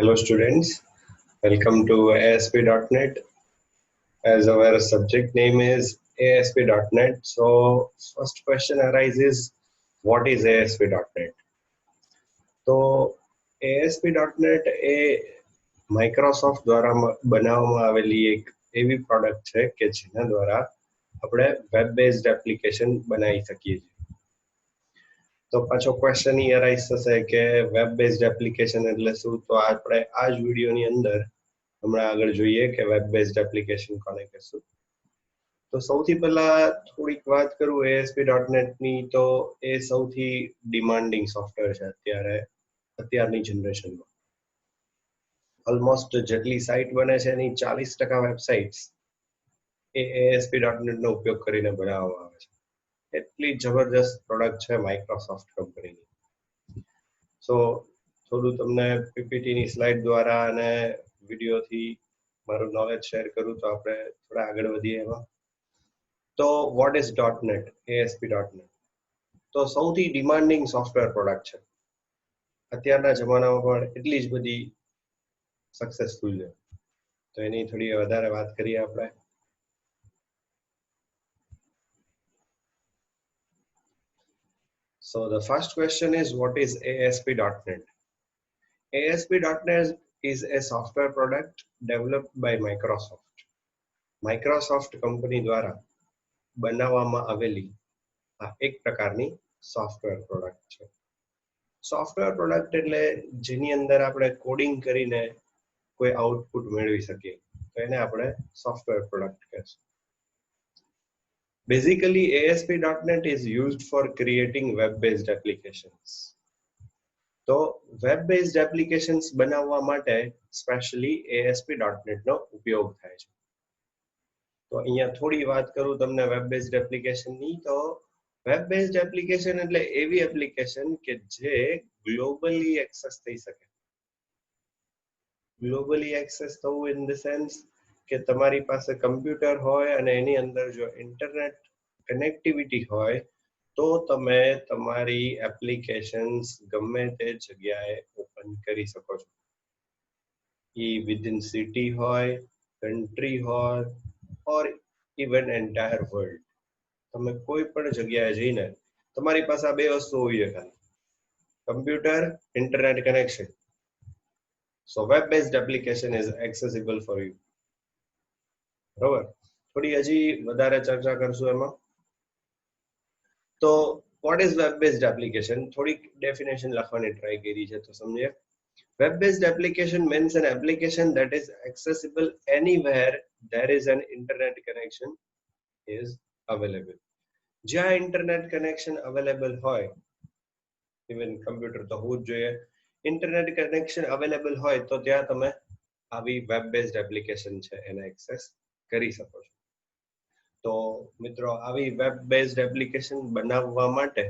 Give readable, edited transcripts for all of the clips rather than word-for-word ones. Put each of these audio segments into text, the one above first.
Hello students, welcome to ASP.NET. As our subject name is ASP.NET, so first question arises, what is ASP.NET? તો ASP.NET એ Microsoft દ્વારા બનાવવામાં આવેલી એક એવી product છે કે જેના દ્વારા આપણે વેબ બેઝડ એપ્લિકેશન બનાવી શકીએ છીએ. તો પાછો ક્વેશ્ચન ઈ અરાઇઝ થશે કે વેબ બેઝડ એપ્લિકેશન એટલે શું? તો આપણે આ જ વિડીયોની અંદર હમણાં આગળ જોઈએ કે વેબ બેઝડ એપ્લિકેશન કોને કહેશું. તો સૌથી પહેલા થોડીક વાત કરું ASP.NET ની, તો એ સૌથી ડિમાન્ડિંગ સોફ્ટવેર છે અત્યારની જનરેશનમાં. ઓલમોસ્ટ જેટલી સાઇટ બને છે એની 40% વેબસાઇટ્સ એ ASP.NET નો ઉપયોગ કરીને બનાવવામાં આવે છે. એટલી જબરજસ્ત પ્રોડક્ટ છે માઇક્રોસોફ્ટ કંપનીની. સો થોડું તમને પીપીટી ની સ્લાઇડ દ્વારા અને વિડીયોથી મારું નોલેજ શેર કરું તો આપણે થોડા આગળ વધીએ એમાં. તો વોટ ઇઝ .NET? ASP.NET તો સૌથી ડિમાન્ડિંગ સોફ્ટવેર પ્રોડક્ટ છે. અત્યારના જમાનામાં પણ એટલી જ બધી સક્સેસફુલ છે. તો એની થોડી વધારે વાત કરીએ આપણે. So the first question is, what is ASP.NET? ASP.NET is a software product developed by Microsoft. Microsoft company દ્વારા બનાવવામાં આવેલી આ એક પ્રકારની સોફ્ટવેર પ્રોડક્ટ છે. સોફ્ટવેર પ્રોડક્ટ એટલે જેની અંદર આપણે કોડિંગ કરીને કોઈ આઉટપુટ મેળવી શકીએ, તો એને આપણે સોફ્ટવેર પ્રોડક્ટ કહેશું. Basically, ASP.NET is used for creating web-based applications. તો વેબ-બેઝડ એપ્લિકેશન્સ બનાવવા માટે સ્પેશિયલી ASP.NET નો ઉપયોગ થાય છે. તો અહીંયા થોડી વાત કરું તમને વેબ-બેઝડ એપ્લિકેશનની. તો વેબ-બેઝડ એપ્લિકેશન એટલે એવી એપ્લિકેશન કે જે ગ્લોબલી એક્સેસ થઈ શકે. ગ્લોબલી એક્સેસ થવું ઇન ધ સેન્સ કે તમારી પાસે કમ્પ્યુટર હોય અને એની અંદર જો ઇન્ટરનેટ કનેક્ટિવિટી હોય તો તમે તમારી એપ્લિકેશન્સ ગમે તે જગ્યાએ ઓપન કરી શકો છો. ઈ વિધિન સિટી હોય, કન્ટ્રી હોય, ઓર ઇવન એન્ટાયર વર્લ્ડ. તમે કોઈ પણ જગ્યાએ જઈને તમારી પાસે આ બે વસ્તુ હોવી જોઈએ ખાલી: computer, internet connection. So web-based application is accessible for you. બરાબર, થોડી હજી વધારે ચર્ચા કરશું એમાં. તો what is web-based application? થોડીક ડેફિનેશન લખવાની ટ્રાય કરી છે તો સમજીએ. Web-based application means an application that is accessible anywhere there is an internet connection is available. જ્યાં ઇન્ટરનેટ કનેક્શન અવેલેબલ હોય, ઇવન કમ્પ્યુટર તો હોવું જ જોઈએ, ઇન્ટરનેટ કનેક્શન અવેલેબલ હોય તો ત્યાં તમે આવી વેબ બેઝડ એપ્લિકેશન છે એને એક્સેસ કરી શકો છો. તો મિત્રો, આવી વેબ બેઝડ એપ્લિકેશન બનાવવા માટે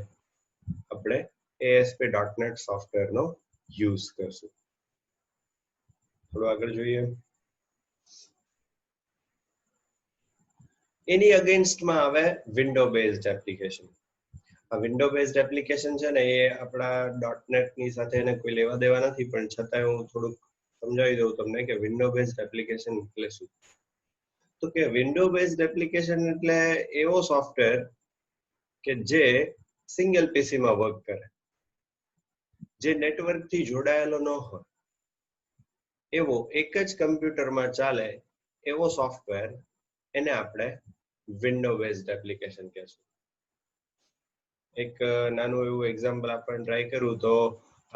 આપણે ASP.NET સોફ્ટવેરનો યુઝ કરશું. થોડું આગળ જોઈએ. એની અગેન્સ્ટમાં આવે વિન્ડો બેઝડ એપ્લિકેશન. આ વિન્ડો બેઝડ એપ્લિકેશન છે ને, એ આપણા .NET ની સાથે એને કોઈ લેવા દેવા નથી, પણ છતાંય હું થોડુંક સમજાવી દઉં તમને કે વિન્ડો બેઝડ એપ્લિકેશન એટલે શું. તો કે વિન્ડો બેઝડ એપ્લિકેશન એટલે એવો સોફ્ટવેર કે જે સિંગલ પીસી માં વર્ક કરે, જે નેટવર્ક થી જોડાયેલો ન હોય, એવો એક જ કમ્પ્યુટરમાં ચાલે એવો સોફ્ટવેર, એને આપણે વિન્ડો બેઝડ એપ્લિકેશન કહેશું. એક નાનું એવું એક્ઝામ્પલ આપણને ટ્રાય કરું તો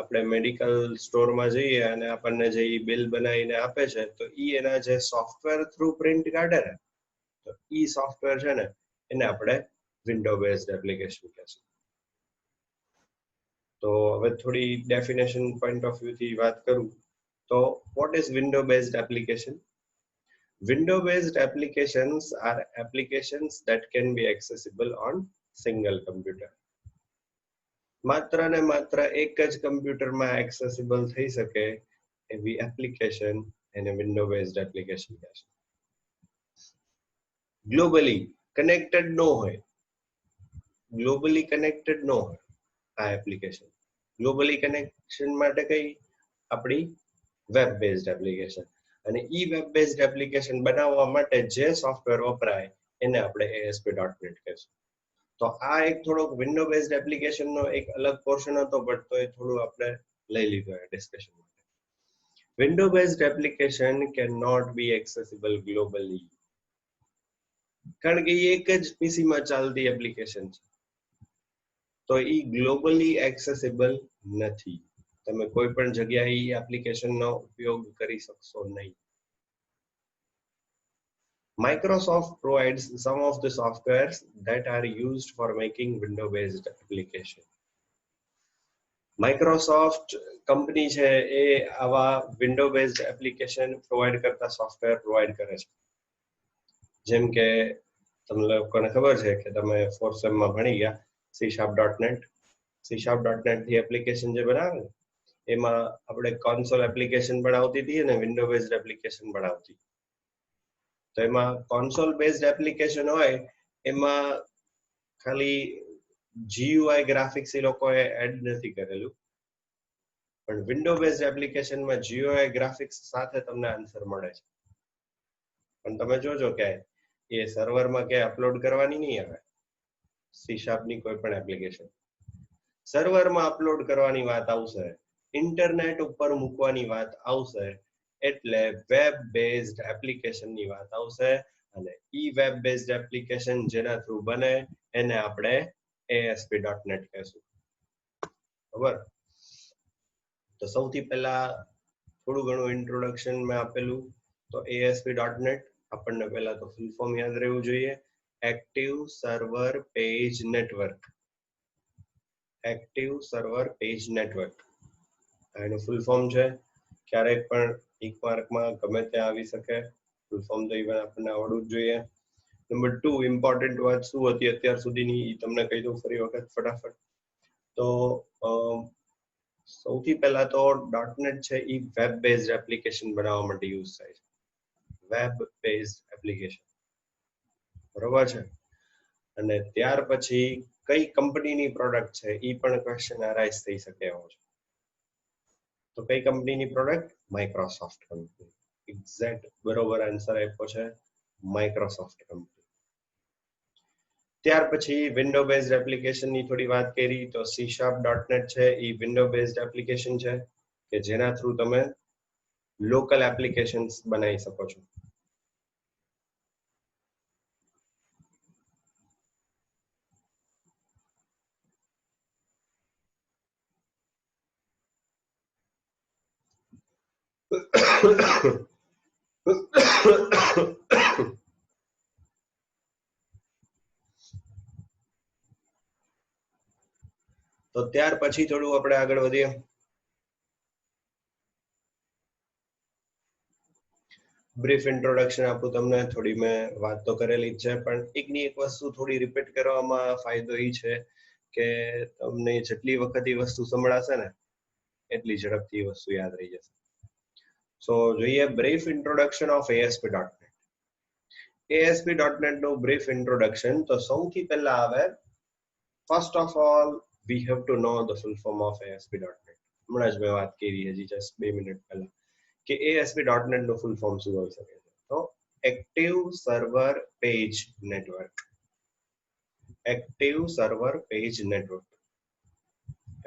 આપણે મેડિકલ સ્ટોરમાં જઈએ અને આપણને જે બિલ બનાવીને આપે છે, તો ઈ એના જે સોફ્ટવેર થ્રુ પ્રિન્ટ કાઢે ને, તો ઈ સોફ્ટવેર છે ને એને આપણે વિન્ડો બેઝડ એપ્લિકેશન કહેશું. તો હવે થોડી ડેફિનેશન પોઈન્ટ ઓફ વ્યૂ થી વાત કરું તો what is window based application? Window based applications are applications that can be accessible on single computer. માત્ર ને માત્ર એક જ કમ્પ્યુટરમાં એક્સેસિબલ થઈ શકે એવી એપ્લિકેશન એને વિન્ડો બેઝડ એપ્લિકેશન કહેશે. ગ્લોબલી કનેક્ટેડ ન હોય, આ એપ્લિકેશન. ગ્લોબલી કનેક્શન માટે કઈ આપણી વેબ બેઝડ એપ્લિકેશન. અને ઈ વેબ બેઝડ એપ્લિકેશન બનાવવા માટે જે સોફ્ટવેર વપરાય એને આપણે ASP.NET કહીશું. તો આ એક થોડોક વિન્ડો બેઝડ એપ્લિકેશનનો એક અલગ પોર્શન હતો, બટ તો એ થોડું આપણે લઈ લીધું આ ડિસ્કશન માટે. Window based application can not be accessible globally, કારણ કે એ એક જ પીસી માં ચાલતી એપ્લિકેશન છે, તો એ ગ્લોબલી એક્સેસિબલ નથી. તમે કોઈ પણ જગ્યાએ એ એપ્લિકેશનનો ઉપયોગ કરી શકશો નહીં. Microsoft provides some of the softwares that are used for making window-based application. Microsoft company છે એ આવા વિન્ડો બેઝડ એપ્લિકેશન પ્રોવાઈડ કરતા સોફ્ટવેર પ્રોવાઈડ કરે છે. જેમ કે તમને લોકોને ખબર છે કે તમે ફોર્થ સેમમાં ભણી ગયા C#.NET. C#.NET થી એપ્લિકેશન જે બનાવે એમાં આપણે કોન્સોલ એપ્લિકેશન બનાવતી હતી અને વિન્ડો બેઝડ એપ્લિકેશન બનાવતી. તો એમાં કોન્સોલ બેઝડ એપ્લિકેશન હોય એમાં ખાલી GUI ગ્રાફિક્સ એ લોકોએ એડ નથી કરેલું, પણ વિન્ડો બેઝડ એપ્લિકેશનમાં GUI ગ્રાફિક્સ સાથે તમને આન્સર મળે છે. પણ તમે જોજો કે એ સર્વરમાં કે અપલોડ કરવાની નહીં આવે. C# ની કોઈ પણ એપ્લિકેશન સર્વરમાં અપલોડ કરવાની વાત આવશે, ઇન્ટરનેટ ઉપર મૂકવાની વાત આવશે, એટલે વેબ બેઝડ એપ્લિકેશન ની વાત આવશે. અને ઈ વેબ બેઝડ એપ્લિકેશન જેના થ્રુ બને એને આપણે ASP.NET કહેશું. બરાબર? તો સૌથી પહેલા થોડું ઘણું ઇન્ટ્રોડક્શન મેં આપેલું. તો ASP.NET આપણને પહેલા તો ફૂલ ફોર્મ યાદ રહેવું જોઈએ, active server page network. Active server page network એનું ફૂલ ફોર્મ છે. ક્યારેક પણ એક માર્કમાં ગમે ત્યાં આવી શકે. ફૂલ ફોર્મ તો ઇવન આપણને આવડવું જ જોઈએ. નંબર 2 ઇમ્પોર્ટન્ટ વાત શું હતી અત્યાર સુધીની તમને કહી દઉં ફરી વખત ફટાફટ. તો સૌથી પહેલા તો .NET છે એ વેબ બેઝડ એપ્લિકેશન બનાવવા માટે યુઝ થાય છે. વેબ બેઝડ એપ્લિકેશન, બરોબર છે. અને ત્યાર પછી કઈ કંપનીની પ્રોડક્ટ છે એ પણ ક્વેશ્ચન અરાઇઝ થઈ શકે એવો છે. તો કઈ કંપનીની પ્રોડક્ટ? Microsoft company. એક્ઝેક્ટ બરોબર આન્સર આપ્યો છે, માઇક્રોસોફ્ટ કંપની. ત્યાર પછી વિન્ડો બેઝડ એપ્લિકેશન ની થોડી વાત કરી. તો C#.NET છે એ વિન્ડો બેઝડ એપ્લિકેશન છે કે જેના થ્રુ તમે લોકલ એપ્લિકેશન્સ બનાવી શકો છો. તો ત્યાર પછી થોડું આપણે આગળ વધીએ. બ્રીફ ઇન્ટ્રોડક્શન આપું તમને. થોડી મેં વાત તો કરેલી જ છે, પણ એકની એક વસ્તુ થોડી રિપીટ કરવામાં ફાયદો એ છે કે તમને જેટલી વખત એ વસ્તુ સંભળાશે ને એટલી ઝડપથી એ વસ્તુ યાદ રહી જશે. સો જોઈએ brief introduction of ASP.NET. ASP.NET નું બ્રીફ ઇન્ટ્રોડક્શન. તો સૌથી પહેલા આવે first of all we have to know the full form of ASP.NET. હમણાં જ મેં વાત કરી હજી જસ્ટ 2 મિનિટ પહેલા કે ASP.NET નું ફૂલ ફોર્મ શું હોઈ શકે છે. તો active server page network. Active server page network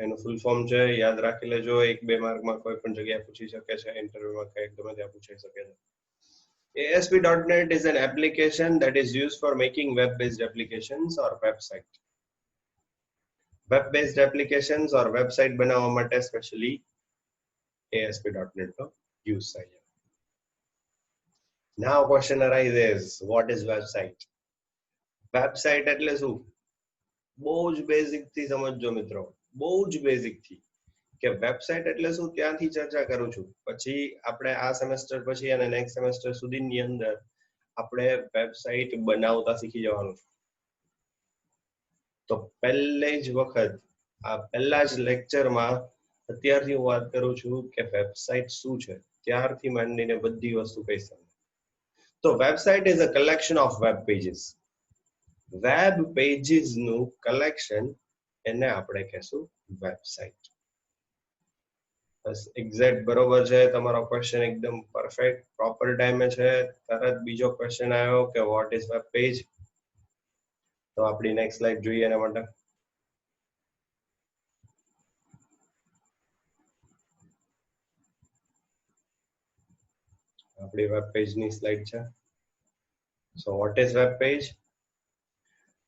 એનું ફૂલ ફોર્મ છે, યાદ રાખી લેજો. 1-2 માર્કમાં કોઈ પણ જગ્યાએ પૂછી શકે છે, ઇન્ટરવ્યુમાં કંઈક ગમે ત્યાં પૂછાઈ શકે છે. ASP.NET is an application that is used for making web-based applications or website. Web-based applications or website બનાવવા માટે સ્પેશિયલી ASP.NET નો યુઝ થાય છે. Now question arises, what is website? Website એટલે શું? બહુ જ બેઝિક થી સમજજો મિત્રો, બહુ જ બેઝિક થી કે વેબસાઇટ એટલે શું ત્યાંથી ચર્ચા કરું છું. પછી આપણે આ સેમેસ્ટર પછી અને નેક્સ્ટ સેમેસ્ટર સુધીની અંદર આપણે વેબસાઇટ બનાવતા શીખી જવાનું છે. તો પહેલે જ વખત આ પહેલા જ લેક્ચરમાં અત્યારથી હું વાત કરું છું કે વેબસાઇટ શું છે, ત્યારથી માંડીને બધી વસ્તુ કહીશ તમને. તો website is a collection of web pages. Web pages નું કલેક્શન એને આપણે કહેશું વેબસાઇટ. બસ એક્ઝેક્ટ બરોબર છે તમારો ક્વેશ્ચન, એકદમ પરફેક્ટ પ્રોપર ટાઈમે છે. તરત બીજો ક્વેશ્ચન આવ્યો કે વોટ ઇઝ વેબ પેજ. તો આપણી નેક્સ્ટ સ્લાઇડ જોઈએ એના માટે. આપણી વેબ પેજની સ્લાઇડ છે. So what is web page?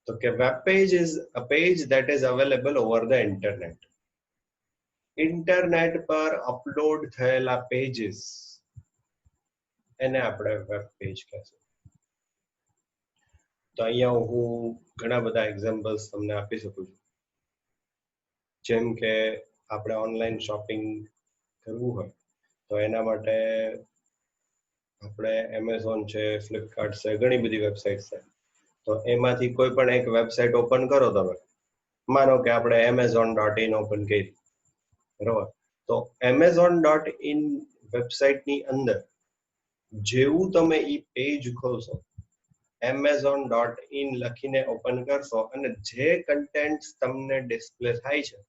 તો કે web page is a page that is available over the internet. Internet પર અપલોડ થયેલા પેજીસ એને આપણે વેબ પેજ કહેશું. તો અહીંયા હું ઘણા બધા એક્ઝામ્પલ્સ તમને આપી શકું છું. જેમ કે આપણે ઓનલાઈન શોપિંગ કરવું હોય તો એના માટે આપણે એમેઝોન છે, ફ્લિપકાર્ટ છે, ઘણી બધી વેબસાઇટ છે. તો એમાંથી કોઈ પણ એક વેબસાઇટ ઓપન કરો તમે. માનો કે આપણે amazon.in ઓપન કરી, બરોબર? તો amazon.in વેબસાઇટની અંદર જેવું તમે ઈ પેજ ખોલશો, amazon.in લખીને ઓપન કરશો અને જે કન્ટેન્ટ તમને ડિસ્પ્લે થાય છે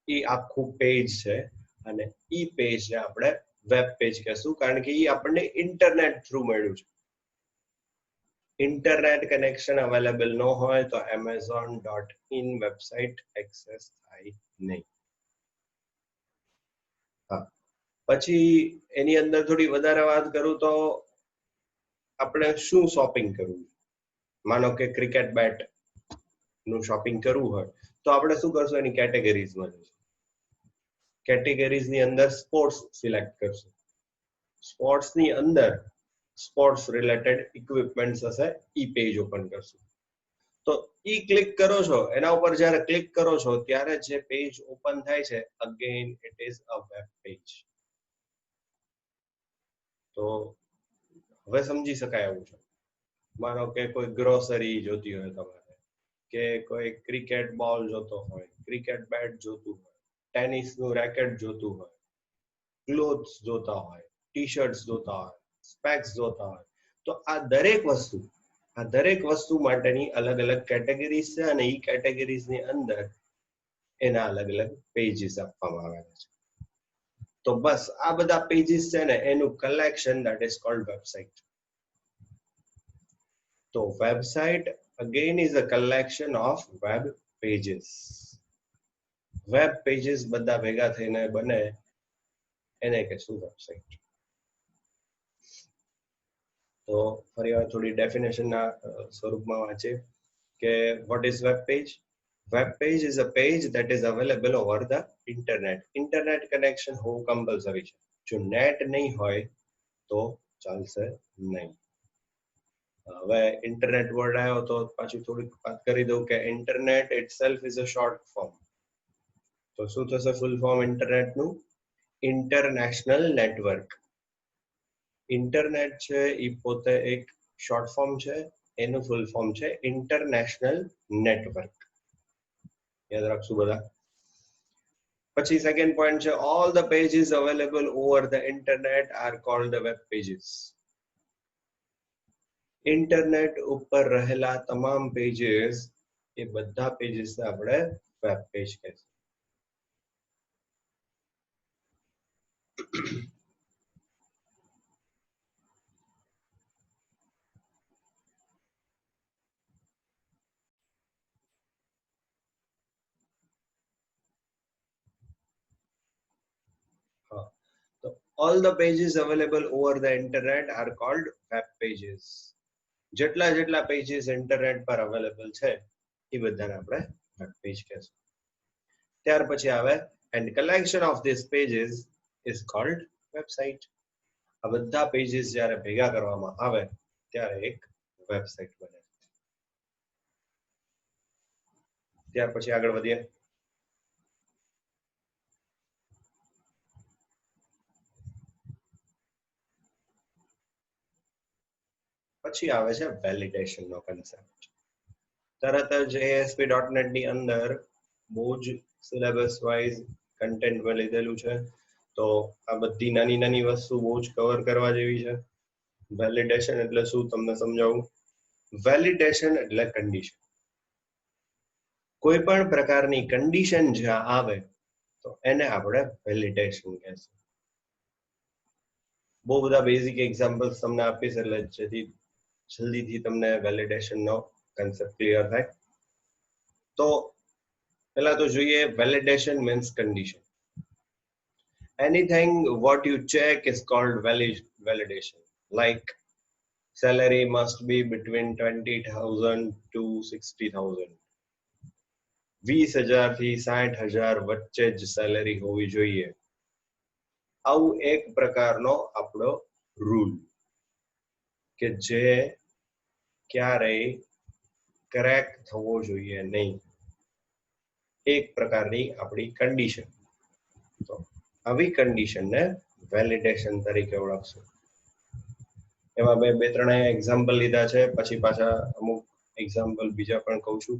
એ આખું પેજ છે અને ઈ પેજ ને આપણે વેબ પેજ કહેશું, કારણ કે ઈ આપણને ઇન્ટરનેટ થ્રુ મળ્યું છે. ઇન્ટરનેટ કનેક્શન અવેલેબલ ન હોય તો amazon.in વેબસાઇટ એક્સેસ થાય નહીં. હા, પછી એની અંદર થોડી વધારે વાત કરું તો આપણે શું શોપિંગ કરવું. માનો કે ક્રિકેટ બેટ નું શોપિંગ કરવું હોય તો આપણે શું કરશું, એની કેટેગરીઝમાં જઈશું. કેટેગરીઝની અંદર સ્પોર્ટ્સ સિલેક્ટ કરશું. સ્પોર્ટ્સની અંદર સ્પોર્ટ્સ રિલેટેડ ઇક્વિપમેન્ટ્સ હશે, ઈ પેજ ઓપન કરશું. તો ઈ ક્લિક કરો છો, એના ઉપર જ્યારે ક્લિક કરો છો ત્યારે જે પેજ ઓપન થાય છે, again it is a web page. તો હવે સમજી શકાય એવું છે. માનો કે કોઈ ગ્રોસરી જોતી હોય તમારે, કે કોઈ ક્રિકેટ બોલ જોતો હોય, ક્રિકેટ બેટ જોતું હોય, ટેનિસનું રેકેટ જોતું હોય, ક્લોથ્સ જોતા હોય, ટી શર્ટ્સ જોતા હોય, સ્પેક્સ જોતા હોય, તો આ દરેક વસ્તુ માટેની અલગ અલગ કેટેગરીઝ છે અને ઈ કેટેગરીઝની અંદર એના અલગ અલગ પેજીસ આપવામાં આવેલા છે. તો બસ આ બધા પેજીસ છે ને એનું collection that is called website. તો website again is a collection of web pages. Web pages બધા ભેગા થઈને બને એને કહેશું વેબસાઇટ. તો ફરી વાર થોડી ડેફિનેશનના સ્વરૂપમાં વાંચીએ કે what is web page? Web page is a page that is available over the internet. Internet connection હોવું કમ્પલસરી છે. જો નેટ નહીં હોય તો ચાલશે નહીં. હવે ઇન્ટરનેટ વર્ડ આવ્યો તો પાછી થોડીક વાત કરી દઉં કે internet itself is a short form. તો શું થશે ફૂલ ફોર્મ ઇન્ટરનેટનું? International network. ઇન્ટરનેટ છે એ પોતે એક શોર્ટ ફોર્મ છે, એનું ફૂલ ફોર્મ છે ઇન્ટરનેશનલ નેટવર્ક. યાદ રાખશું બધા. પછી સેકન્ડ પોઈન્ટ છે all the pages available over the internet are called the web pages. ઇન્ટરનેટ ઉપર રહેલા તમામ પેજીસ એ બધા પેજીસને આપણે વેબ પેજ કહીશું. તો all the pages available over the internet are called web pages. જેટલા પેજીસ ઇન્ટરનેટ પર અવેલેબલ છે એ બધાને આપણે વેબ પેજ કહેશું. ત્યાર પછી આવે and collection of these pages is called website. આ બધા પેજીસ જ્યારે ભેગા કરવામાં આવે ત્યારે એક વેબસાઇટ બને. ત્યાર પછી આગળ વધીએ. પછી આવે છે વેલિડેશન નો કન્સેપ્ટ. તરત જ ASP.NET ની અંદર બહુ જ સિલેબસ વાઇઝ કન્ટેન્ટ લીધેલું છે, તો આ બધી નાની નાની વસ્તુ બહુ જ કવર કરવા જેવી છે. વેલિડેશન એટલે શું તમને સમજાવું. વેલિડેશન એટલે કન્ડિશન. કોઈ પણ પ્રકારની કન્ડિશન જ્યાં આવે તો એને આપણે વેલિડેશન કહેશું. બહુ બધા બેઝિક એક્ઝામ્પલ્સ તમને આપીશ એટલે જેથી જલ્દીથી તમને વેલિડેશનનો કન્સેપ્ટ ક્લિયર થાય. તો પહેલા તો જોઈએ validation means condition. Anything what you check is called validation. Like salary must be between 20,000 to 60,000. 20,000 થી 60,000 વચ્ચે જ સેલેરી હોવી જોઈએ. આવું એક પ્રકારનો આપણો રૂલ કે જે ક્યારેય ક્રેક થવો જોઈએ નહીં. એક પ્રકારની આપણી કન્ડિશન. તો આવી કન્ડિશનને વેલિડેશન તરીકે ઓળખશું. એમાં મેં 2-3 એક્ઝામ્પલ લીધા છે, પછી પાછા અમુક એક્ઝામ્પલ બીજા પણ કહું છું.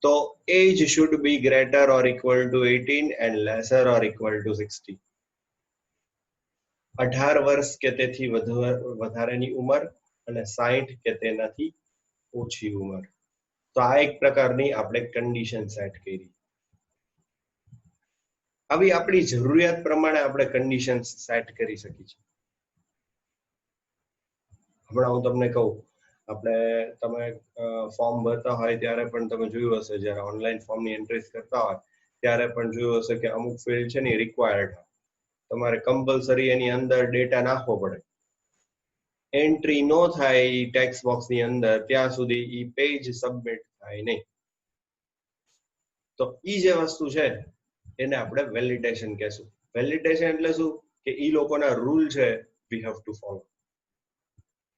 તો એજ should be greater or equal to 18 and lesser or equal to 60. 18 વર્ષ કે તેથી વધારેની ઉંમર અને 60 કે તેનાથી ઓછી ઉંમર. તો આ એક પ્રકારની આપણે કન્ડિશન સેટ કરી. આવી આપણી જરૂરિયાત પ્રમાણે આપણે કન્ડિશન સેટ કરી શકીએ છીએ. હમણાં હું તમને કહું, તમે ફોર્મ ભરતા હોય ત્યારે પણ તમે જોયું હશે, જ્યારે ઓનલાઈન ફોર્મની એન્ટ્રીઝ કરતા હોય ત્યારે પણ જોયું હશે કે અમુક ફિલ્ડ છે ને રિક્વાયર્ડ, તમારે કમ્પલસરી એની અંદર ડેટા નાખવો પડે. એન્ટ્રી નો થાય ટેક્સ્ટ બોક્સની અંદર ત્યાં સુધી ઈ પેજ સબમિટ થાય નહીં. તો ઈ જે વસ્તુ છે એને આપણે વેલિડેશન કહેશું. વેલિડેશન એટલે શું કે ઈ લોકોના રૂલ છે, વી હેવ ટુ ફોલો.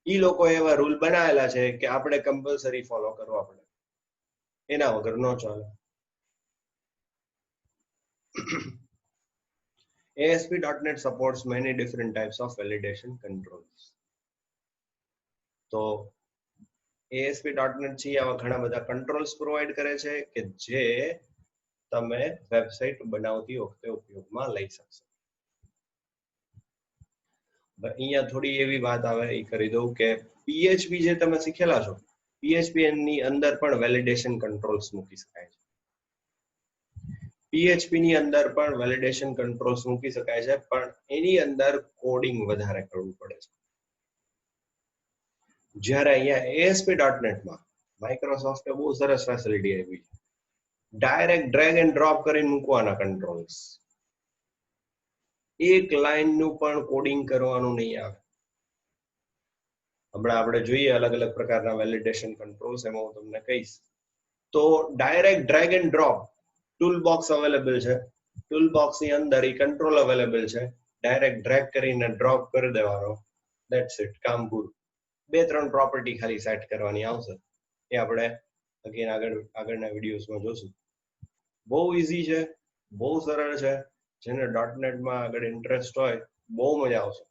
ઈ લોકો એવા રૂલ બનાવેલા છે કે આપણે કમ્પલસરી ફોલો કરવા પડે, એના વગર ન ચાલે. ASP.NET supports many different types of validation controls. તો ASP.NET છે આવા ઘણા બધા કંટ્રોલ્સ પ્રોવાઈડ કરે છે કે જે તમે વેબસાઇટ બનાવતી વખતે ઉપયોગમાં લઈ શકશો. અહીંયા થોડી એવી વાત આવે એ કરી દઉં કે PHP જે તમે શીખેલા છો, PHP ની અંદર પણ વેલિડેશન કંટ્રોલ્સ મૂકી શકાય છે. PHP ની અંદર પણ વેલિડેશન કંટ્રોલ્સ મૂકી શકાય છે, પણ એની અંદર કોડિંગ વધારે કરવું પડે છે. જ્યારે અહીંયા ASP.NET માં માઇક્રોસોફ્ટે બહુ સરસ ફેસિલિટી આપી છે. ડાયરેક્ટ ડ્રેગ એન્ડ ડ્રોપ કરીને મૂકવાના કંટ્રોલ્સ. એક લાઈનનું પણ કોડિંગ કરવાનું નહીં આવે. હમણાં આપણે જોઈએ અલગ અલગ પ્રકારના વેલિડેશન કંટ્રોલ્સ, એમાં હું તમને કહીશ. તો direct drag and drop tool box available છે, ટૂલ બોક્સ ની અંદર ઈ કંટ્રોલ અવેલેબલ છે, ડાયરેક્ટ ડ્રેગ કરીને ડ્રોપ કરી દેવાનો, ધેટ્સ ઇટ, કામ પૂરું. 2-3 પ્રોપર્ટી ખાલી સેટ કરવાની આવશે, એ આપણે આગળના વિડીયોઝમાં જોશું. બહુ ઈઝી છે, બહુ સરળ છે. જેને .NET માં આગળ ઇન્ટરેસ્ટ હોય બહુ મજા આવશે.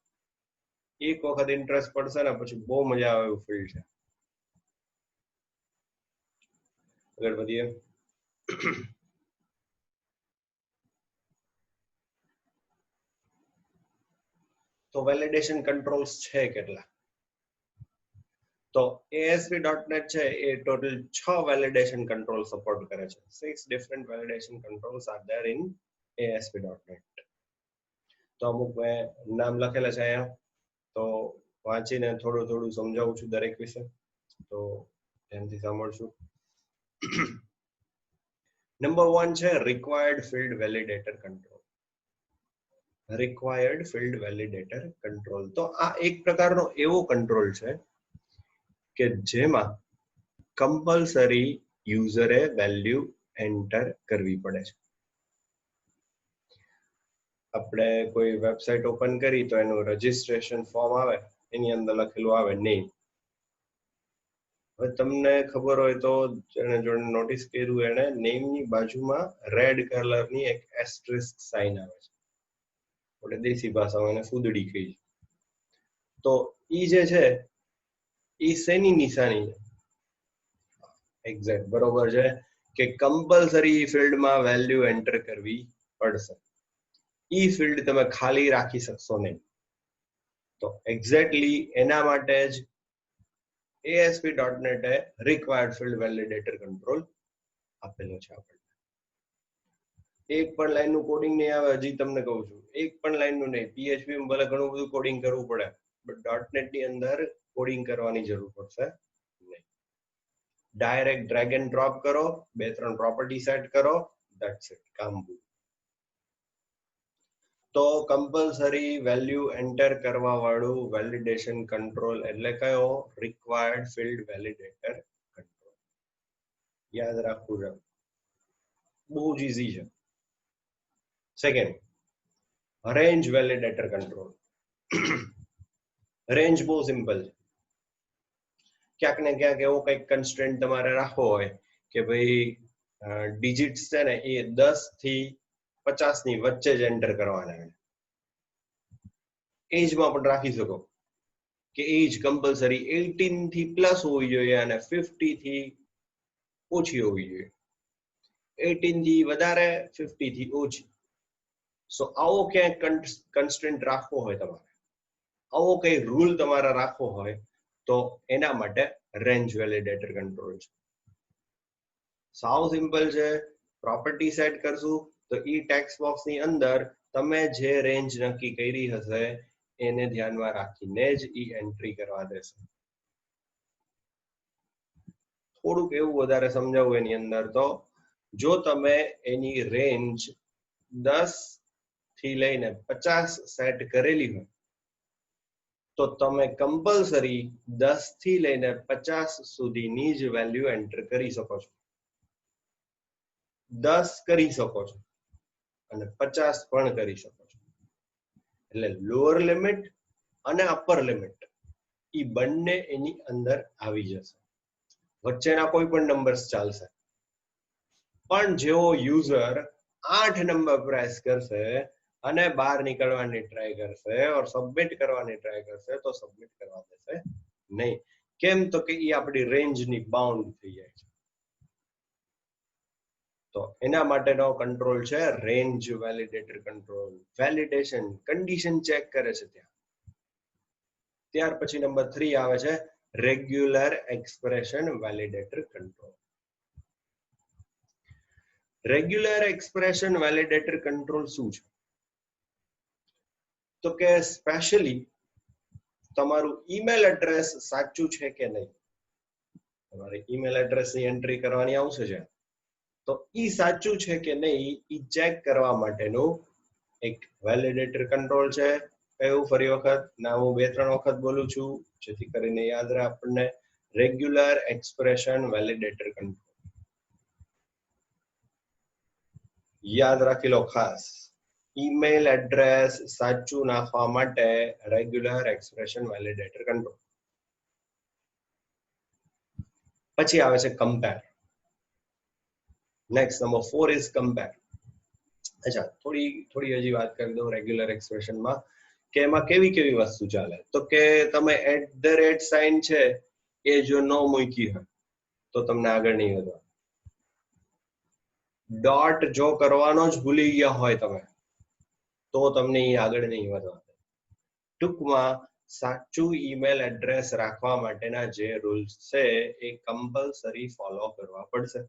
એક વખત ઇન્ટરેસ્ટ પડશે ને પછી બહુ મજા આવે એવું ફીલ્ડ છે. આગળ વધીએ. તો વેલિડેશન કંટ્રોલ્સ છે કેટલા? તો ASP.NET છે એ ટોટલ 6 વેલિડેશન કંટ્રોલ સપોર્ટ કરે છે. 6 different validation controls are there in ASP.NET. તો અમુક મેં નામ લખેલા છે અહીંયા, તો વાંચીને થોડું સમજાવું છું દરેક વિશે, તો ધ્યાનથી સાંભળશું. નંબર 1 છે required field validator control. Required field validator control, તો આ એક પ્રકારનો એવો કંટ્રોલ છે કે જેમાં કમ્પલસરી યુઝરે વેલ્યુ એન્ટર કરવી પડે છે. આપણે કોઈ વેબસાઇટ ઓપન કરી તો એનું રજિસ્ટ્રેશન ફોર્મ આવે, એની અંદર લખેલું આવે નેમ. હવે તમને ખબર હોય તો જેને જોડે નોટિસ કર્યું એને નેમની બાજુમાં રેડ કલરની એક એસ્ટરિસ્ક સાઇન આવે છે, એટલે દેશી ભાષામાં એને ફૂદડી કહી છે. તો ઈ જે છે ઈ શેની નિશાની છે? એક્ઝેક્ટ બરોબર છે કે કમ્પલસરી ફિલ્ડમાં વેલ્યુ એન્ટર કરવી પડશે. ઈ ફિલ્ડ તમે ખાલી રાખી શકશો નહીં. તો એક્ઝેક્ટલી એના માટે જ ASP.NET એ રિક્વાયર્ડ ફિલ્ડ વેલિડેટર કંટ્રોલ આપેલો છે આપણને. એક પણ લાઈનનું કોડિંગ નહીં આવે, હજી તમને કહું છું, એક પણ લાઈનનું નહીં. PHP માં ભલે ઘણું બધું કોડિંગ કરવું પડે, બટ .NET ની અંદર કોડિંગ કરવાની જરૂર પડશે નહીં. ડાયરેક્ટ ડ્રેગ એન્ડ ડ્રોપ કરો, 2-3 પ્રોપર્ટી સેટ કરો, ધેટ્સ ઇટ, કામ પૂરું. તો કમ્પલસરી વેલ્યુ એન્ટર કરવા વાળું વેલિડેશન કંટ્રોલ એટલે કયો? Required field validator control. યાદ રાખવું છે, બહુ જ ઈઝી છે. Second, range validator control. Range બહુ સિમ્પલ છે. ક્યાંક ને ક્યાંક એવો કંઈક કન્સ્ટ્રેન્ટ તમારે રાખવો હોય કે ભાઈ ડિજિટ્સ છે ને એ 10 થી 50 ની વચ્ચે જ એન્ટર કરવાના. એજમાં પણ રાખી શકો કે એજ કમ્પલસરી 18 થી પ્લસ હોવી જોઈએ અને 50 થી ઓછી હોવી જોઈએ. 18 થી વધારે, 50 થી ઓછી. સો આવો ક્યાંક કન્સ્ટ્રેન્ટ રાખવો હોય તમારે, આવો કઈ રૂલ તમારે રાખવો હોય તો એના માટે રેન્જ વેલિડેટર કંટ્રોલ છે. સાવ સિમ્પલ છે. પ્રોપર્ટી સેટ કરશું તો ઈ ટેક્સ્ટ બોક્સ ની અંદર તમે જે રેન્જ નક્કી કરી હશે એને ધ્યાનમાં રાખીને જ ઈ એન્ટ્રી કરવા દેશે. થોડુંક એવું વધારે સમજાવું એની અંદર, તો જો તમે એની રેન્જ 10 થી લઈને 50 સેટ કરેલી હોય તો તમે કમ્પલસરી 10 થી લઈને 50 સુધીની જ વેલ્યુ એન્ટર કરી શકો છો. 10 કરી શકો છો અને 50 પણ કરી શકો છો. એટલે લોઅર લિમિટ અને અપર લિમિટ ઈ બંને એની અંદર આવી જશે. વચ્ચેના કોઈ પણ નંબર્સ ચાલશે. પણ જેવો યુઝર 8 નંબર પ્રેસ કરશે અને બહાર નીકળવાની ટ્રાય કરશે ઓર સબમિટ કરવાની ટ્રાય કરશે તો સબમિટ કરવા દેશે નહીં. કેમ? તો કે એ આપણી રેન્જની બાઉન્ડ થઈ જાય છે. તો એના માટેનો કંટ્રોલ છે range validator control. Validation condition check કરે છે ત્યાં. ત્યાર પછી નંબર 3 આવે છે regular expression validator control. Regular expression validator control શું છે? તો કે સ્પેશિયલી તમારું ઈમેલ એડ્રેસ સાચું છે કે નહીં, તમારે ઈમેલ એડ્રેસની એન્ટ્રી કરવાની આવશે છે, તો ઈ સાચું છે કે નહીં ઈ ચેક કરવા માટેનું એક વેલિડેટર કંટ્રોલ છે. કયું? ફરી વખત ના, હું 2-3 વખત બોલું છું જેથી કરીને યાદ રહે આપણને. રેગ્યુલર એક્સપ્રેશન વેલિડેટર કંટ્રોલ યાદ રાખી લો ખાસ. ઈમેલ એડ્રેસ સાચું નાખવા માટે રેગ્યુલર એક્સપ્રેશન વેલિડેટર કંટ્રોલ. પછી આવે છે compare. Next number 4 is compare. અચ્છા, થોડી હજી વાત કરી દઉં રેગ્યુલર એક્સપ્રેશનમાં કે એમાં કેવી કેવી વસ્તુ ચાલે. તો કે તમે @ છે એ જો ન મૂકી હોય તો તમને આગળ નહીં વધવા. ડોટ જો કરવાનો જ ભૂલી ગયા હોય તમે તો તમને આગળ નહીં વધવા. ટૂંકમાં સાચું ઈમેલ એડ્રેસ રાખવા માટેના જે રૂલ્સ છે એ કમ્પલસરી ફોલો કરવા પડશે.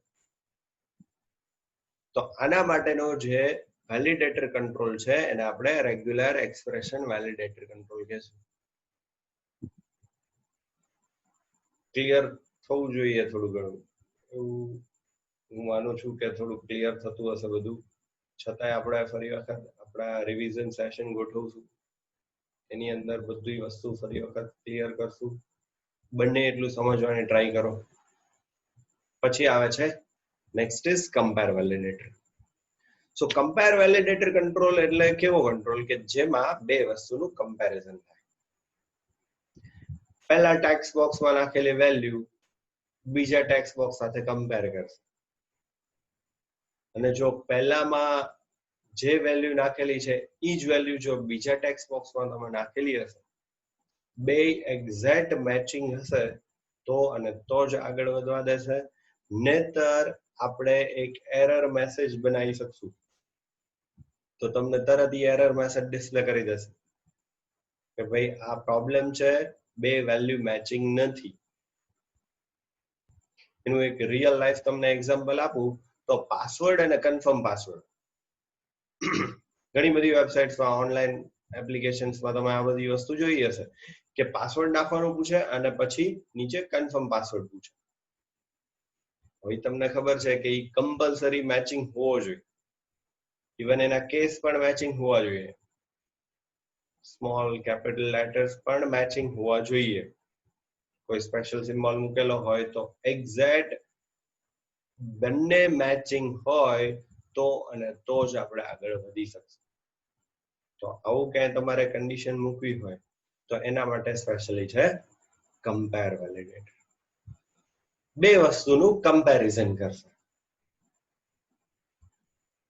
તો આના માટેનો જે વેલિડેટર કંટ્રોલ છે એને આપણે રેગ્યુલર એક્સપ્રેશન વેલિડેટર કંટ્રોલ કહીશું. ક્લિયર થવું જોઈએ થોડું ઘણું, એવું હું માનું છું કે થોડું ક્લિયર થતું હશે બધું. છતાંય આપણે ફરી વખત આપણા રિવિઝન સેશન ગોઠવશું, એની અંદર બધી વસ્તુ ફરી વખત ક્લિયર કરશું. બંને એટલું સમજવાની ટ્રાય કરો. પછી આવે છે next is compare validator. So compare validator control એટલે કેવો કંટ્રોલ કે જેમાં બે વસ્તુનું કમ્પેરિઝન થાય. પહેલા ટેક્સ્ટ બોક્સમાં નાખેલી વેલ્યુ બીજા ટેક્સ્ટ બોક્સ સાથે કમ્પેર કરશે અને જો પહેલામાં જે વેલ્યુ નાખેલી છે ઈ જ વેલ્યુ જો બીજા ટેક્સ્ટ બોક્સમાં તમે નાખેલી હશે, બે એક્ઝેક્ટ મેચિંગ હશે તો અને તો જ આગળ વધવા દેશે. નહીતર આપણે એક એરર મેસેજ બનાવી શકશું તો તમને તરત એરર મેસેજ ડિસ્પ્લે કરી દેશે કે ભાઈ આ પ્રોબ્લેમ છે, બે વેલ્યુ મેચિંગ નથી. એનું એક રિયલ લાઈફ તમને એક્ઝામ્પલ આપું તો પાસવર્ડ અને કન્ફર્મ પાસવર્ડ ઘણી બધી વેબસાઇટ્સમાં ઓનલાઈન એપ્લિકેશન્સમાં તમે આ બધી વસ્તુ જોઈ હશે કે પાસવર્ડ નાખવાનું પૂછે અને પછી નીચે કન્ફર્મ પાસવર્ડ પૂછે. હવે તમને ખબર છે કે ઈ કમ્પલસરી મેચિંગ હોવો જોઈએ. ઇવન એના કેસ પણ મેચિંગ હોવા જોઈએ. સ્મોલ કેપિટલ લેટર્સ પણ મેચિંગ હોવા જોઈએ. કોઈ સ્પેશિયલ સિમ્બોલ મૂકેલો હોય તો એક્ઝેક્ટ બંને મેચિંગ હોય તો અને તો જ આપણે આગળ વધી શકશું. તો આવું ક્યાંય તમારે કન્ડિશન મૂકવી હોય તો એના માટે સ્પેશિયલી છે કમ્પેર વેલિડેટર. બે વસ્તુનું કમ્પેરિઝન કરશે.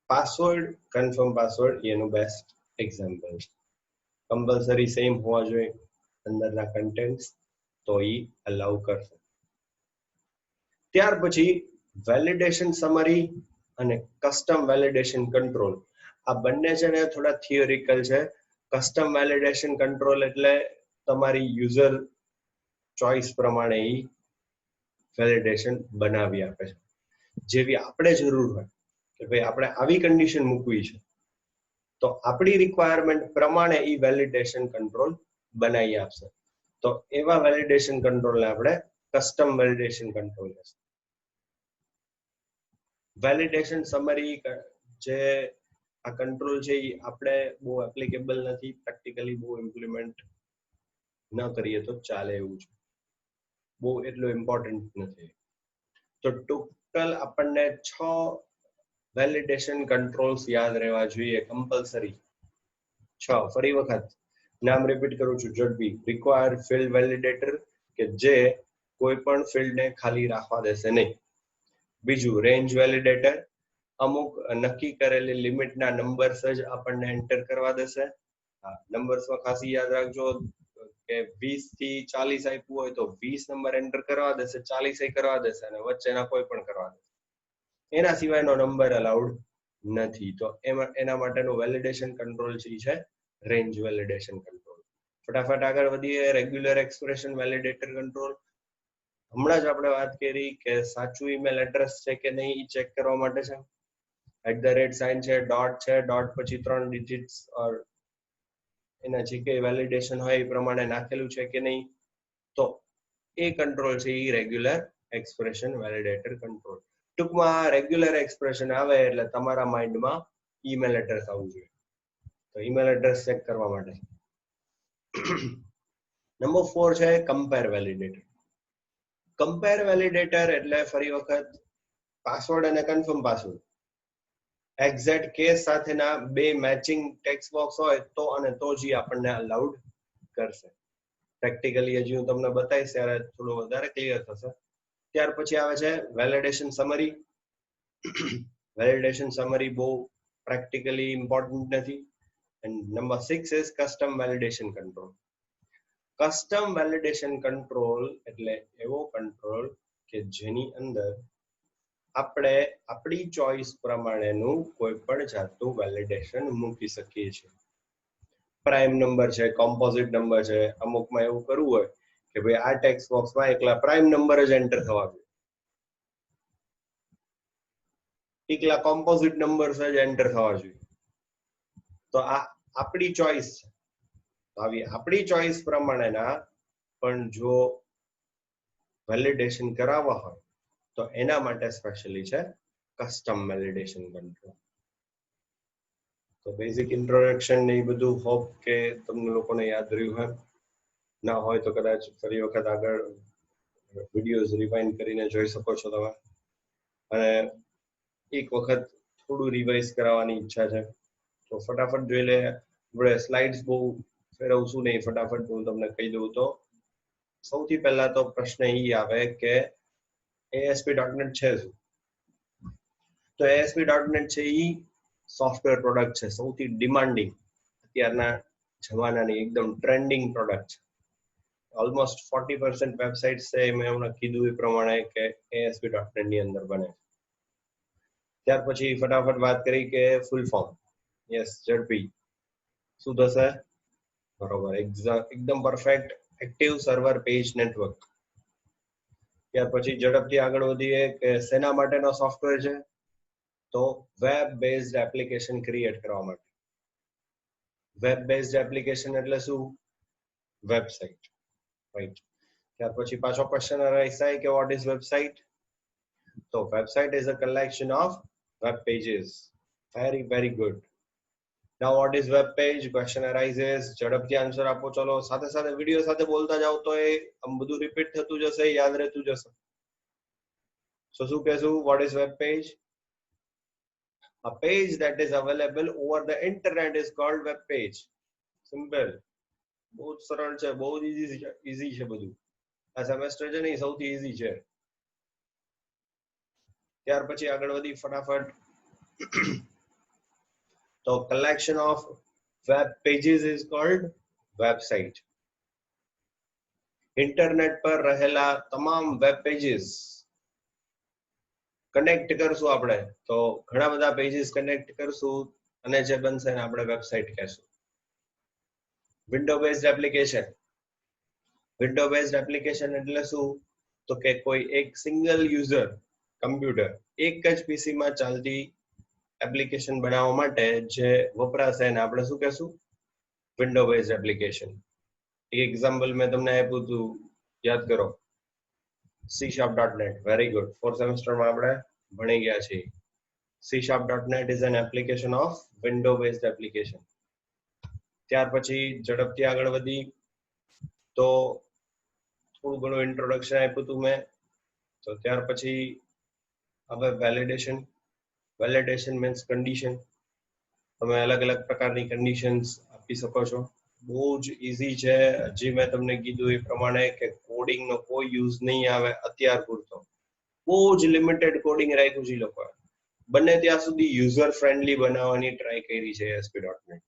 પાસવર્ડ, કન્ફર્મ પાસવર્ડ એનું બેસ્ટ એક્ઝામ્પલ છે. કમ્પલસરી સેમ હોવા જોઈએ અંદરના કન્ટેન્ટ્સ તો ઈ અલાઉ કરશે. ત્યાર પછી વેલિડેશન સમરી અને કસ્ટમ વેલિડેશન કંટ્રોલ. આ બંને છે ને થોડા થિયોરિકલ છે. કસ્ટમ વેલિડેશન કંટ્રોલ એટલે તમારી યુઝર ચોઇસ પ્રમાણે ઈ વેલિડેશન બનાવી આપે છે. જેવી આપણે જરૂર હોય કે ભાઈ આપણે આવી કન્ડિશન મૂકવી છે તો આપણી રિક્વાયરમેન્ટ પ્રમાણે ઈ વેલિડેશન કંટ્રોલ બનાવી આપશે. તો એવા વેલિડેશન કંટ્રોલને આપણે કસ્ટમ વેલિડેશન કંટ્રોલ કહેશે. વેલિડેશન સમરી જે આ કંટ્રોલ છે એ આપણે બહુ એપ્લિકેબલ નથી, પ્રેક્ટિકલી બહુ ઇમ્પ્લિમેન્ટ ન કરીએ તો ચાલે એવું છે, બહુ એટલું ઇમ્પોર્ટન્ટ નથી. તો ટોટલ આપણને 6 વેલિડેશન કંટ્રોલ્સ યાદ રહેવા જોઈએ કમ્પલસરી. 6. ફરી વખત નામ રિપીટ કરું છું ઝડપી. રિક્વાયર ફિલ્ડ વેલિડેટર કે જે કોઈ પણ ફિલ્ડને ખાલી રાખવા દેશે નહીં. બીજું રેન્જ વેલિડેટર, અમુક નક્કી કરેલી લિમિટના નંબર્સ જ આપણને એન્ટર કરવા દેશે. નંબર્સમાં ખાસી યાદ રાખજો કે 20 થી 40 આપ્યું હોય તો 20 નંબર એન્ટર કરવા દેશે, 40 કરવા દેશે અને વચ્ચેના કોઈ પણ કરવા દેશે. એના સિવાયનો નંબર અલાઉડ નથી. તો એના માટેનું વેલિડેશન કંટ્રોલ છે રેન્જ વેલિડેશન કંટ્રોલ. ફટાફટ આગળ વધીએ. Regular expression validator control. હમણાં જ આપણે વાત કરી કે સાચું ઈમેલ એડ્રેસ છે કે નહીં એ ચેક કરવા માટે છે. @ સાઇન છે, ડોટ છે, ડોટ પછી 3 ડિજિટ્સ ઓર એના જે કઈ વેલિડેશન હોય એ પ્રમાણે નાખેલું છે કે નહીં. તો એ કંટ્રોલ છે એ રેગ્યુલર એક્સપ્રેશન વેલિડેટર કંટ્રોલ. ટૂંકમાં રેગ્યુલર એક્સપ્રેશન આવે એટલે તમારા માઇન્ડમાં ઈમેલ એડ્રેસ આવવું જોઈએ. તો ઈમેલ એડ્રેસ ચેક કરવા માટે. નંબર 4 છે કમ્પેર વેલિડેટર. કમ્પેર વેલિડેટર એટલે ફરી વખત પાસવર્ડ અને કન્ફર્મ પાસવર્ડ એક્ઝેક્ટ કેસ સાથેના બે મેચિંગ ટેક્સ્ટ બોક્સ હોય તો અને તો જ આપણને અલાઉડ કરશે. પ્રેક્ટિકલી હજી હું તમને બતાવીશ ત્યારે થોડું વધારે ક્લિયર થશે. ત્યાર પછી આવે છે વેલિડેશન સમરી. વેલિડેશન સમરી બહુ પ્રેક્ટિકલી ઇમ્પોર્ટન્ટ નથી. And number 6 is custom validation control. Custom validation control એટલે એવો કંટ્રોલ કે જેની અંદર આપણે આપણી ચોઇસ પ્રમાણેનું કોઈ પણ જાતનું વેલિડેશન મૂકી શકીએ છીએ. પ્રાઇમ નંબર છે, કોમ્પોઝિટ નંબર છે. અમુકમાં એવું કરવું હોય કે ભાઈ આ ટેક્સ્ટ બોક્સમાં એકલા પ્રાઇમ નંબર જ એન્ટર થવા જોઈએ, એકલા કોમ્પોઝિટ નંબર્સ જ એન્ટર થવા જોઈએ. તો આ આપણી ચોઇસ છે. આવી આપણી ચોઇસ પ્રમાણેના પણ જો વેલિડેશન કરાવવા હોય તો એના માટે સ્પેશિયલી છે કસ્ટમ વેલિડેશન કંટ્રોલ. તો બેઝિક ઇન્ટ્રોડક્શન ને એ બધું હોપ કે તમને લોકોને યાદ રહ્યું હોય. ના હોય તો કદાચ ફરી વખત આગળ વિડીયોઝ રિવાઇન્ડ કરીને જોઈ શકો છો તમે. અને એક વખત થોડું રિવાઇઝ કરાવવાની ઈચ્છા છે તો ફટાફટ જોઈ લે. આપણે સ્લાઇડ્સ બહુ ફેરવશું નહીં, ફટાફટ હું તમને કહી દઉં તો સૌથી પહેલા તો પ્રશ્ન એ આવે કે ASP.NET છે શું? તો ASP.NET છે એ સોફ્ટવેર પ્રોડક્ટ છે, સૌથી ડિમાન્ડિંગ અત્યારના જમાનાની એકદમ ટ્રેન્ડિંગ પ્રોડક્ટ છે. ઓલમોસ્ટ 40% વેબસાઇટ્સ છે મેં હમણાં કીધું એ પ્રમાણે કે ASP.NET ની અંદર બને. ત્યાર પછી ફટાફટ વાત કરી કે ફૂલ ફોર્મ. યસ, ઝડપી. શું થશે? બરોબર, એકદમ perfect. Active server page network. ત્યાર પછી ઝડપથી આગળ વધીએ કે શેના માટેનો સોફ્ટવેર છે? તો વેબ બેઝડ એપ્લિકેશન ક્રિએટ કરવા માટે. વેબ બેઝડ એપ્લિકેશન એટલે શું? Website, right. ત્યાર પછી પાછો ક્વેશ્ચન અરાઇઝ થાય કે વોટ ઇઝ વેબસાઇટ? તો website is a collection of web pages. Very very good. Now what is web page? Question arises. ઝડપથી આન્સર આપો. ચલો સાથે સાથે વિડિયો સાથે બોલતા જાવ તો એ આમ બધું રિપીટ થતું જશે, યાદ રહેતું જશે. So શું કહેશું? What is web page? A page that is available over the internet is called web page. Simple. બહુ જ સરળ છે, બહુ જ ઈઝી છે બધું. આ સેમેસ્ટર છે ને એ સૌથી ઈઝી છે. ત્યાર પછી આગળ વધી ફટાફટ. તો collection of web pages is called website. Internet પર રહેલા તમામ વેબ પેજીસ કનેક્ટ કરશું આપણે, તો ઘણા બધા પેજીસ કનેક્ટ કરશું અને જે બનશે એને આપણે વેબસાઇટ કહેશું. Window based application. Window based application એટલે શું? તો કે કોઈ એક સિંગલ યુઝર કમ્પ્યુટર એક જ પીસી માં ચાલતી એપ્લિકેશન બનાવવા માટે જે વપરાશે એને આપણે શું કહેશું? Window based application. એક એક્ઝામ્પલ મેં તમને આપ્યું હતું, યાદ કરો. C#.net. Very good. 4th સેમેસ્ટરમાં આપણે ભણી ગયા છીએ. C#.net is an application of window based application. ત્યાર પછી ઝડપથી આગળ વધી તો થોડું ઘણું ઇન્ટ્રોડક્શન આપ્યું હતું મેં. તો ત્યાર પછી હવે વેલિડેશન. Validation means condition. તમે અલગ અલગ પ્રકારની કન્ડિશન્સ આપી શકો છો. બહુ જ ઈઝી છે. હજી મેં તમને કીધું એ પ્રમાણે કે કોડિંગનો કોઈ યુઝ નહીં આવે અત્યાર પૂરતો. બહુ જ લિમિટેડ કોડિંગ રાખ્યું છે લોકોએ. બને ત્યાં સુધી યુઝર ફ્રેન્ડલી બનાવવાની ટ્રાય કરી છે ASP.NET.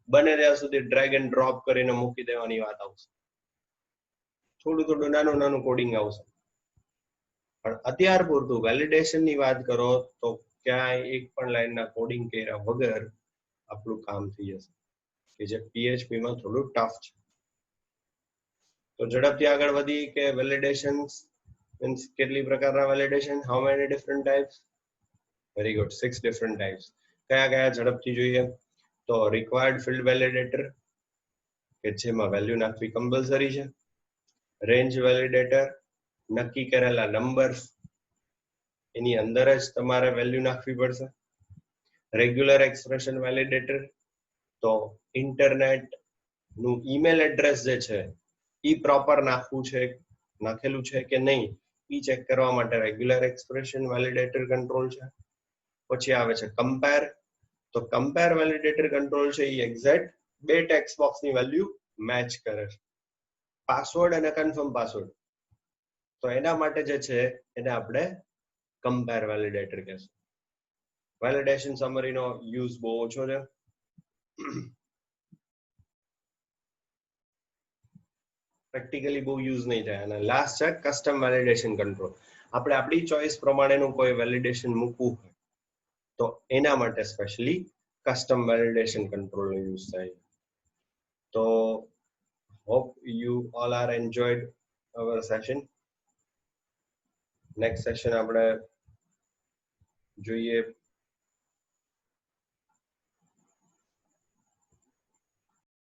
બને ત્યાં સુધી ડ્રેગ એન્ડ ડ્રોપ કરીને મૂકી દેવાની વાત આવશે. થોડું થોડું નાનું નાનું કોડિંગ આવશે. પણ અત્યાર પૂરતું વેલિડેશન ની વાત કરો તો ક્યાંય એક પણ લાઈનના કોડિંગ કર્યા વગર આપણું કામ થઈ જશે, કે જે PHP માં થોડું ટફ છે. તો ઝડપથી આગળ વધી કે વેલિડેશન મીન્સ કેટલી પ્રકારના validation? How many different types? Very good, 6 different types. કયા કયા ઝડપથી જોઈએ? તો રિક્વાયર્ડ ફિલ્ડ વેલિડેટર કે જેમાં વેલ્યુ નાખવી કમ્પલસરી છે. રેન્જ વેલિડેટર, નક્કી કરેલા નંબર્સ એની અંદર જ તમારે વેલ્યુ નાખવી પડશે. રેગ્યુલર એક્સપ્રેશન વેલિડેટર, તો ઇન્ટરનેટ નું ઈમેલ એડ્રેસ જે છે એ પ્રોપર નાખેલું છે કે નહીં એ ચેક કરવા માટે રેગ્યુલર એક્સપ્રેશન વેલિડેટર કંટ્રોલ છે. પછી આવે છે કમ્પેર. તો કમ્પેર વેલિડેટર કંટ્રોલ છે એ એક્ઝેક્ટ બે ટેક્સ્ટ બોક્સ ની વેલ્યુ મેચ કરે છે. પાસવર્ડ અને કન્ફર્મ પાસવર્ડ, તો એના માટે જે છે એને આપણે કમ્પેર વેલિડેટર કહેશું. વેલિડેશન સમરીનો યુઝ બહુ ઓછો છે. પ્રેક્ટિકલી બહુ યુઝ નહીં થાય. અને લાસ્ટ છે કસ્ટમ વેલિડેશન કંટ્રોલ. આપણે આપણી ચોઇસ પ્રમાણેનું કોઈ વેલિડેશન મૂકવું હોય તો એના માટે સ્પેશિયલી કસ્ટમ વેલિડેશન કંટ્રોલ નો યુઝ થાય. તો hope you all are enjoyed our session. Next session આપણે જોઈએ